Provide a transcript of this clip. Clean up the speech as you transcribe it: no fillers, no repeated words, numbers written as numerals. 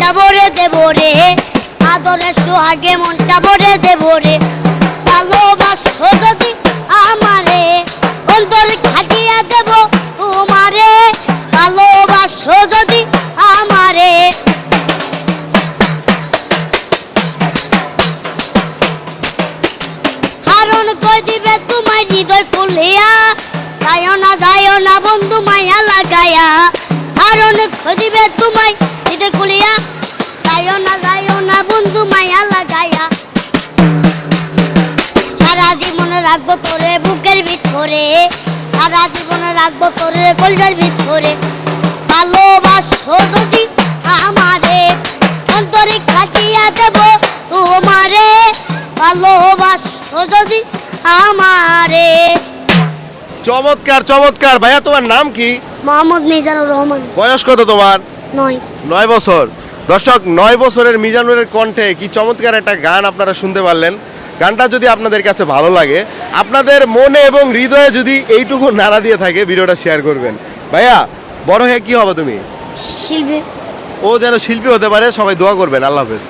মনটা ভরে দেব রে, আদরে সোহাগে মনটা ভরে দেব রে। ভালোবাসো যদি আমারে, অন্তরে খাটিয়া দেব তোমারে। ভালোবাসো যদি আমারে, কারণ কই দিবে তোমায় হৃদয় ফুলিয়া। যাইও না বন্ধু মায়া লাগায়া, কারণ কই দিবে তোমায় হৃদয় ফুলিয়া। যাইও না বন্ধু মায়া লাগায়া। সারা জীবনে রাখবো তোরে বুকের ভিতরে, সারা জীবনে রাখবো তোরে কলজার ভিতরে। ভালোবাসো যদি আমারে, অন্তরে খাটিয়া দেব তোমারে। ভালোবাসো যদি আমারে। চমৎকার চমৎকার। ভাইয়া তোমার নাম কি? মোহাম্মদ মিজানুর রহমান। বয়স কত তোমার? 9। 9 বছর। দর্শক, 9 বছরের মিজানুরের কণ্ঠে কি চমৎকার একটা গান আপনারা শুনতে পারলেন। গানটা যদি আপনাদের কাছে ভালো লাগে, আপনাদের মনে এবং হৃদয়ে যদি এইটুকু নাড়া দিয়ে থাকে, ভিডিওটা শেয়ার করবেন। ভাইয়া, বড় হয়ে কি হবে তুমি? শিল্পী। ও যেন শিল্পী হতে পারে, সবাই দোয়া করবেন। আল্লাহ হাফেজ।